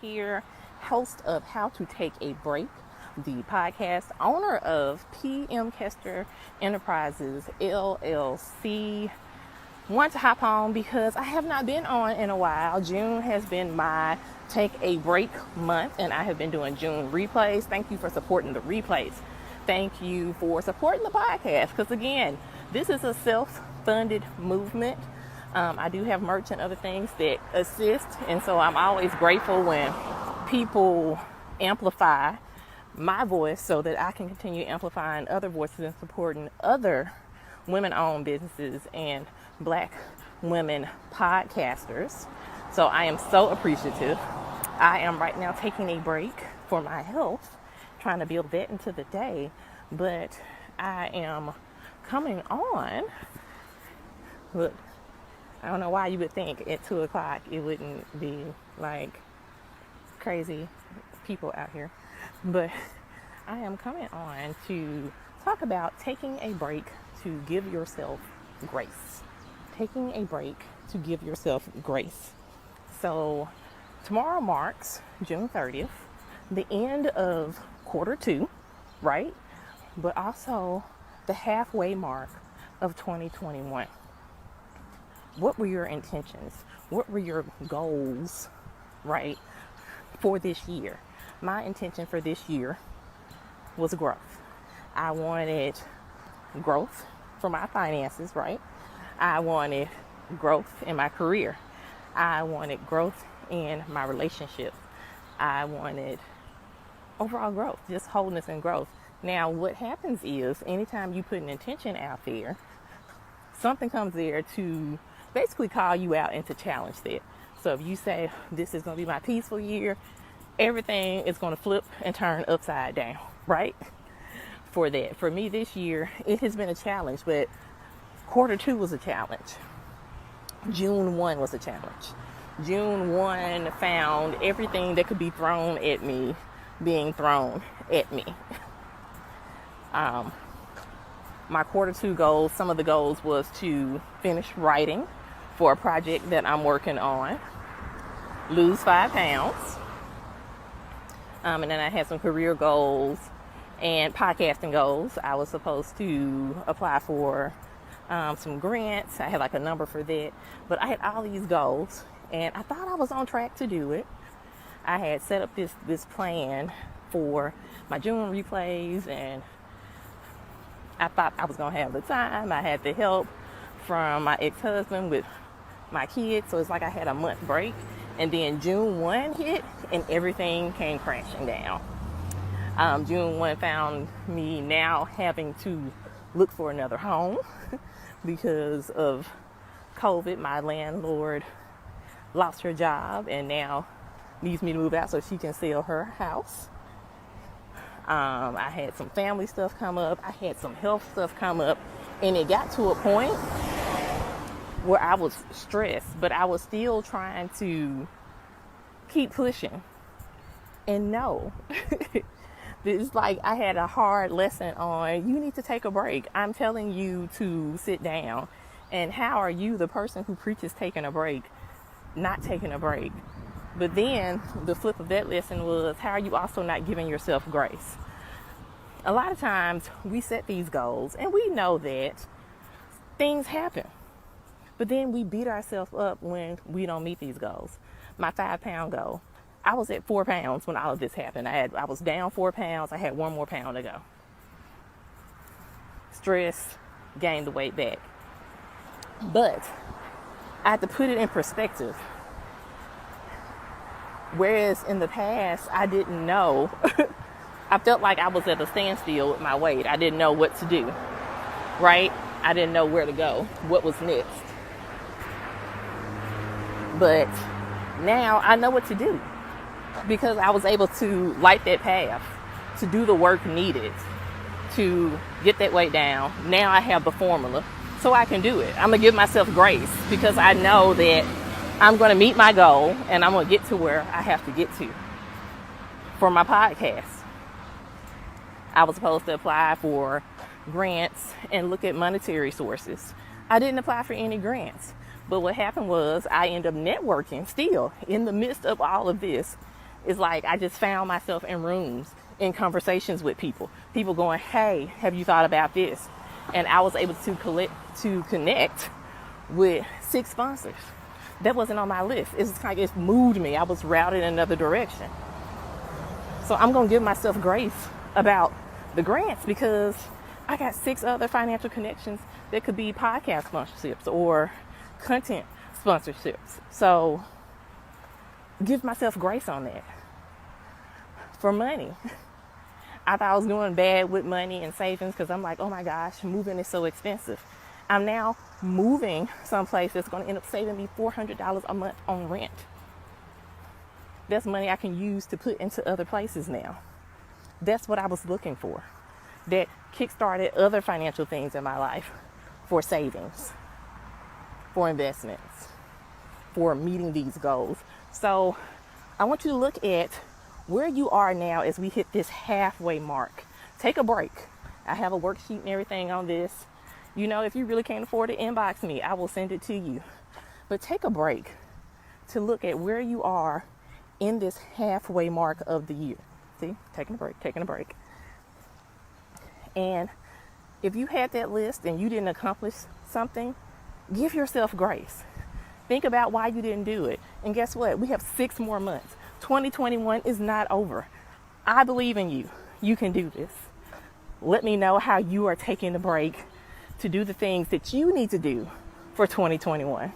here, host of How to Take a Break, the podcast, owner of PM Kester Enterprises, LLC. Want to hop on because I have not been on in a while. June has been my take a break month, and I have been doing June replays. Thank you for supporting the replays. Thank you for supporting the podcast because, again, this is a self-funded movement. I do have merch and other things that assist, and so I'm always grateful when people amplify my voice so that I can continue amplifying other voices and supporting other women-owned businesses and Black women podcasters. So I am so appreciative. I am right now taking a break for my health, trying to build that into the day, but I am coming on. Look, I don't know why you would think at 2 o'clock it wouldn't be like crazy people out here, but I am coming on to talk about taking a break to give yourself grace. Taking a break to give yourself grace. So tomorrow marks June 30th, the end of quarter 2, right? But also the halfway mark of 2021. What were your intentions? What were your goals, right, for this year? My intention for this year was growth. I wanted growth for my finances, right? I wanted growth in my career. I wanted growth in my relationships. I wanted overall growth, just wholeness and growth. Now, what happens is anytime you put an intention out there, something comes there to basically call you out and to challenge that. So if you say, this is going to be my peaceful year, everything is going to flip and turn upside down, right? For that. For me this year, it has been a challenge, but quarter 2 was a challenge. June 1 was a challenge. June 1 found everything that could be thrown at me being thrown at me. My quarter 2 goals, some of the goals was to finish writing for a project that I'm working on, lose 5 pounds, and then I had some career goals and podcasting goals. I was supposed to apply for some grants. I had like a number for that, but I had all these goals and I thought I was on track to do it. I had set up this plan for my June replays, and I thought I was going to have the time. I had the help from my ex-husband with my kids, so it's like I had a month break, and then June 1 hit and everything came crashing down. June 1 found me now having to look for another home because of COVID. My landlord lost her job and now needs me to move out so she can sell her house. I had some family stuff come up. I had some health stuff come up, and it got to a point where I was stressed, but I was still trying to keep pushing. And no, it's like I had a hard lesson on, you need to take a break. I'm telling you to sit down. And how are you, the person who preaches taking a break, not taking a break? But then the flip of that lesson was, how are you also not giving yourself grace? A lot of times we set these goals and we know that things happen, but then we beat ourselves up when we don't meet these goals. My 5-pound goal, I was at 4 pounds when all of this happened. I was down 4 pounds. I had 1 more pound to go. Stress, gained the weight back. But I had to put it in perspective. Whereas in the past, I didn't know. I felt like I was at a standstill with my weight. I didn't know what to do, right? I didn't know where to go, what was next. But now I know what to do because I was able to light that path, to do the work needed to get that weight down. Now I have the formula, so I can do it. I'm going to give myself grace because I know that I'm going to meet my goal and I'm going to get to where I have to get to. For my podcast, I was supposed to apply for grants and look at monetary sources. I didn't apply for any grants. But what happened was I ended up networking still in the midst of all of this. It's like I just found myself in rooms, in conversations with people going, hey, have you thought about this? And I was able to connect with 6 sponsors. That wasn't on my list. It's like it moved me. I was routed in another direction. So I'm going to give myself grace about the grants because I got 6 other financial connections that could be podcast sponsorships or content sponsorships. So give myself grace on that. For money, I thought I was doing bad with money and savings because I'm like, oh my gosh, moving is so expensive. I'm now moving someplace that's going to end up saving me $400 a month on rent. That's money I can use to put into other places now. That's what I was looking for. That kickstarted other financial things in my life for savings, for investments, for meeting these goals. So I want you to look at where you are now as we hit this halfway mark. Take a break. I have a worksheet and everything on this. You know, if you really can't afford to inbox me, I will send it to you. But take a break to look at where you are in this halfway mark of the year. See, taking a break. And if you had that list and you didn't accomplish something, give yourself grace. Think about why you didn't do it. And guess what? We have 6 more months. 2021 is not over. I believe in you. You can do this. Let me know how you are taking the break to do the things that you need to do for 2021.